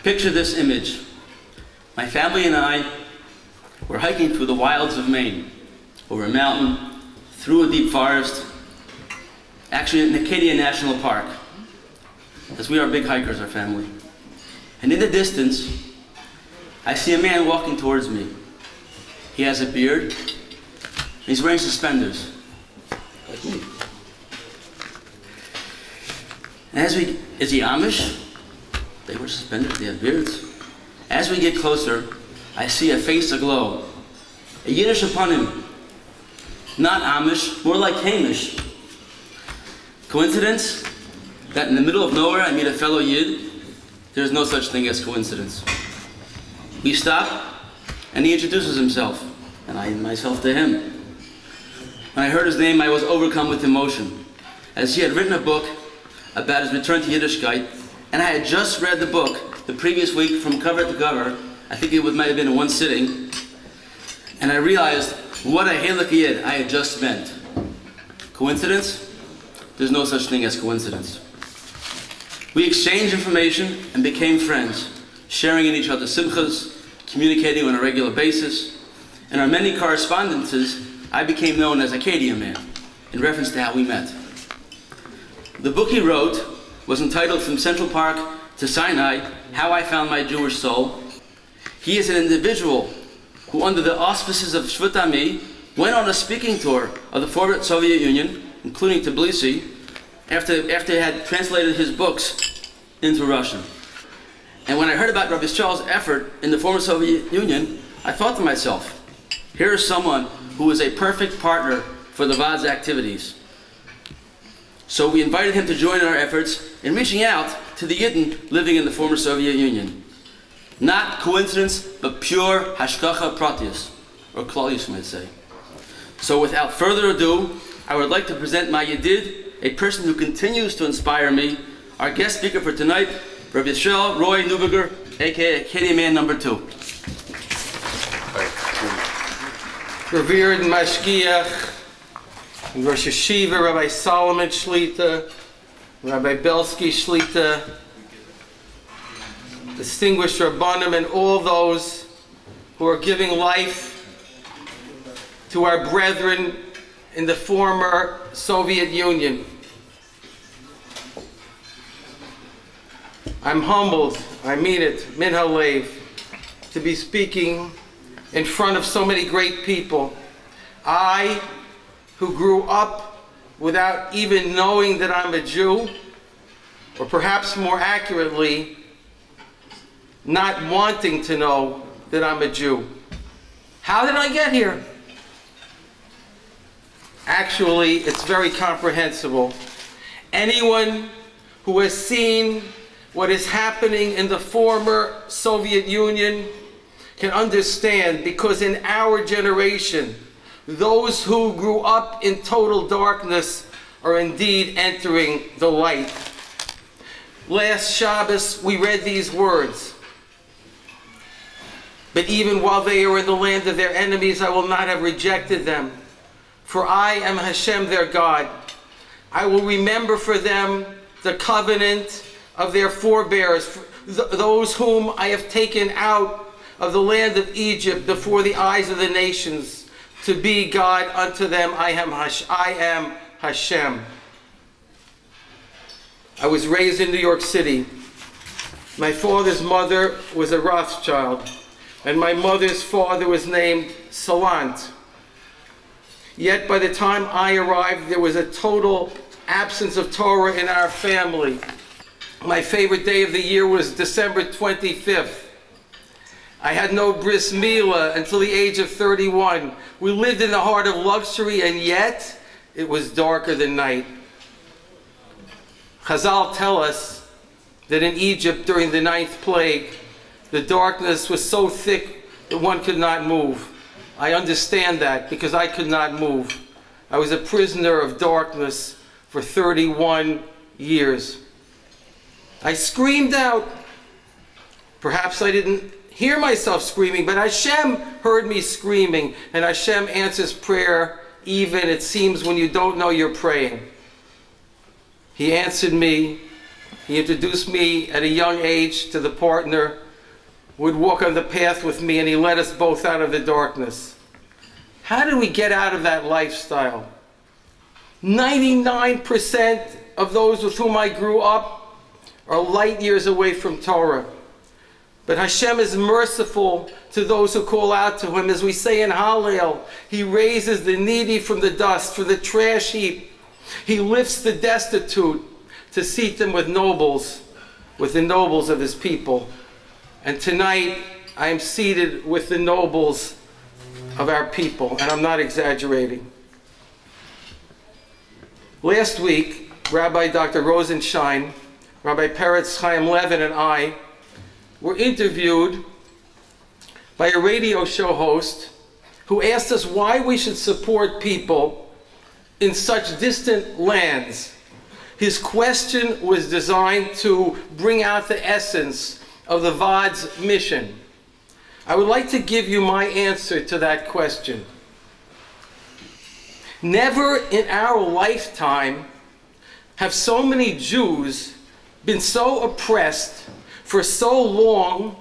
Picture this image. My family and I were hiking through the wilds of Maine, over a mountain, through a deep forest, actually in Acadia National Park, as we are big hikers, our family. And in the distance, I see a man walking towards me. He has a beard, and he's wearing suspenders, like me. And is he Amish? They were suspenders, they had beards. As we get closer, I see a face aglow, a Yiddish upon him. Not Amish, more like Hamish. Coincidence? That in the middle of nowhere I meet a fellow Yid? There's no such thing as coincidence. We stop, and he introduces himself, and I myself to him. When I heard his name, I was overcome with emotion, as he had written a book about his return to Yiddishkeit, and I had just read the book the previous week from cover to cover. I think it might have been in one sitting, and I realized what a Halakha Yid I had just spent. Coincidence? There's no such thing as coincidence. We exchanged information and became friends, sharing in each other's simchas, communicating on a regular basis. In our many correspondences, I became known as Acadia Man, in reference to how we met. The book he wrote was entitled From Central Park to Sinai, How I Found My Jewish Soul. He is an individual who, under the auspices of Shvut Ami, went on a speaking tour of the former Soviet Union, including Tbilisi, after he had translated his books into Russian. And when I heard about Rabbi Yisroel's effort in the former Soviet Union, I thought to myself, here is someone who is a perfect partner for the Vaad's activities. So we invited him to join our efforts in reaching out to the Yidden living in the former Soviet Union. Not coincidence, but pure hashgacha pratius, or klal you might say. So without further ado, I would like to present my Yedid, a person who continues to inspire me, our guest speaker for tonight, Rabbi Yisroel Roy Neuberger, aka Acadia Man number 2. Revered Mashgiach, Rosh Yeshiva, Rabbi Solomon Shlita, Rabbi Belsky Shlita, distinguished Rabbanim, and all those who are giving life to our brethren in the former Soviet Union. I'm humbled, I mean it, min halev, to be speaking in front of so many great people. I, who grew up without even knowing that I'm a Jew, or perhaps more accurately, not wanting to know that I'm a Jew. How did I get here? Actually, it's very comprehensible. Anyone who has seen what is happening in the former Soviet Union can understand, because in our generation, those who grew up in total darkness are indeed entering the light. Last Shabbos, we read these words. But even while they are in the land of their enemies, I will not have rejected them. For I am Hashem their God. I will remember for them the covenant of their forebears, those whom I have taken out of the land of Egypt before the eyes of the nations, to be God unto them. I am Hashem. I was raised in New York City. My father's mother was a Rothschild, and my mother's father was named Salant. Yet by the time I arrived, there was a total absence of Torah in our family. My favorite day of the year was December 25th. I had no bris milah until the age of 31. We lived in the heart of luxury, and yet it was darker than night. Chazal tell us that in Egypt during the 9th plague, the darkness was so thick that one could not move. I understand that because I could not move. I was a prisoner of darkness for 31 years. I screamed out. Perhaps I didn't hear myself screaming, but Hashem heard me screaming, and Hashem answers prayer even, it seems, when you don't know you're praying. He answered me He introduced me at a young age to the partner who would walk on the path with me, and he led us both out of the darkness. How did we get out of that lifestyle? 99% of those with whom I grew up are light years away from Torah. But Hashem is merciful to those who call out to Him. As we say in Hallel, He raises the needy from the dust, from the trash heap. He lifts the destitute to seat them with the nobles of His people. And tonight, I am seated with the nobles of our people, and I'm not exaggerating. Last week, Rabbi Dr. Rosenstein, Rabbi Peretz Chaim Levin, and I were interviewed by a radio show host who asked us why we should support people in such distant lands. His question was designed to bring out the essence of the Vaad's mission. I would like to give you my answer to that question. Never in our lifetime have so many Jews been so oppressed for so long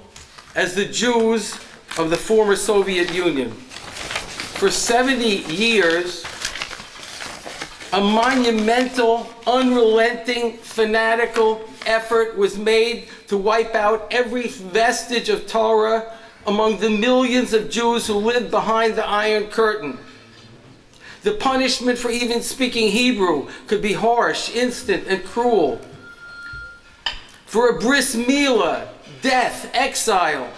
as the Jews of the former Soviet Union. For 70 years, a monumental, unrelenting, fanatical effort was made to wipe out every vestige of Torah among the millions of Jews who lived behind the Iron Curtain. The punishment for even speaking Hebrew could be harsh, instant, and cruel. For a bris milah, death, exile.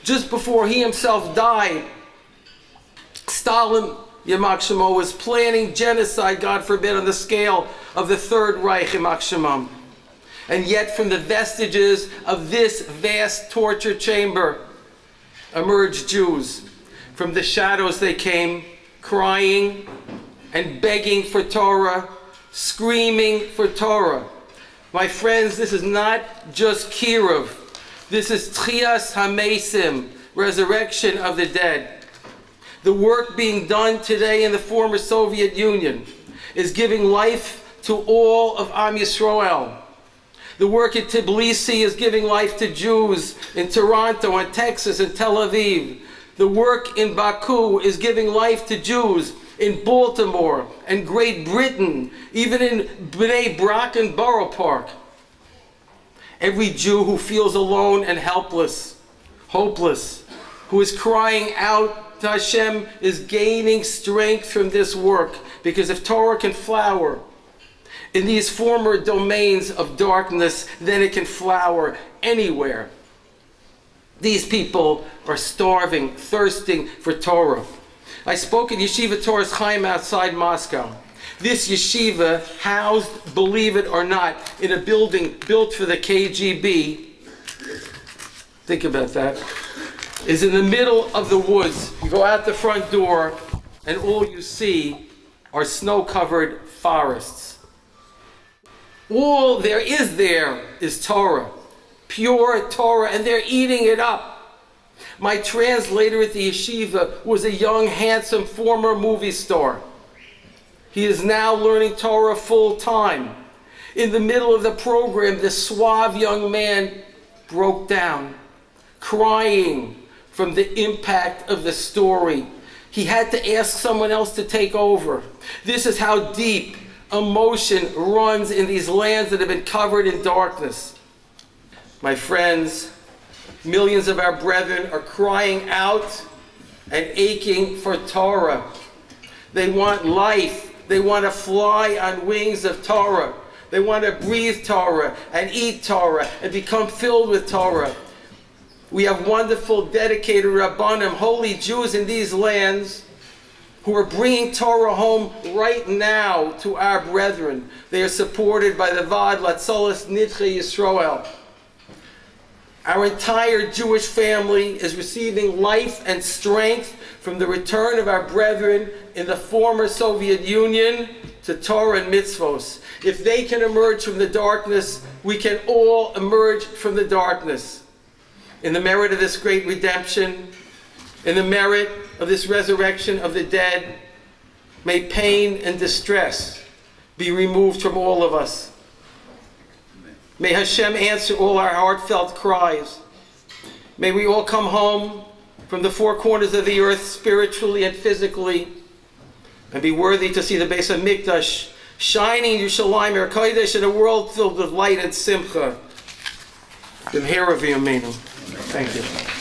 Just before he himself died, Stalin, Yamak Shemo, was planning genocide, God forbid, on the scale of the Third Reich, Yamak Shemam. And yet from the vestiges of this vast torture chamber emerged Jews. From the shadows they came, crying and begging for Torah, screaming for Torah. My friends, this is not just Kiruv. This is Tchias HaMeisim, resurrection of the dead. The work being done today in the former Soviet Union is giving life to all of Am Yisroel. The work at Tbilisi is giving life to Jews in Toronto and Texas and Tel Aviv. The work in Baku is giving life to Jews in Baltimore and Great Britain, even in Bnei Brak and Borough Park. Every Jew who feels alone and helpless, hopeless, who is crying out to Hashem is gaining strength from this work, because if Torah can flower in these former domains of darkness, then it can flower anywhere. These people are starving, thirsting for Torah. I spoke at Yeshiva Torah's Chaim outside Moscow. This yeshiva, housed, believe it or not, in a building built for the KGB, think about that, is in the middle of the woods. You go out the front door, and all you see are snow-covered forests. All there is Torah, pure Torah, and they're eating it up. My translator at the yeshiva was a young, handsome, former movie star. He is now learning Torah full-time. In the middle of the program, this suave young man broke down, crying from the impact of the story. He had to ask someone else to take over. This is how deep emotion runs in these lands that have been covered in darkness. My friends, millions of our brethren are crying out and aching for Torah. They want life. They want to fly on wings of Torah. They want to breathe Torah and eat Torah and become filled with Torah. We have wonderful, dedicated Rabbanim, holy Jews in these lands, who are bringing Torah home right now to our brethren. They are supported by the Vaad Latzolas Nidchei Yisroel. Our entire Jewish family is receiving life and strength from the return of our brethren in the former Soviet Union to Torah and mitzvos. If they can emerge from the darkness, we can all emerge from the darkness. In the merit of this great redemption, in the merit of this resurrection of the dead, may pain and distress be removed from all of us. May Hashem answer all our heartfelt cries. May we all come home from the four corners of the earth, spiritually and physically, and be worthy to see the Beis HaMikdash shining in Yerushalayim, Yer Kodesh, in a world filled with light and simcha. B'mehera v'yameinu. Thank you.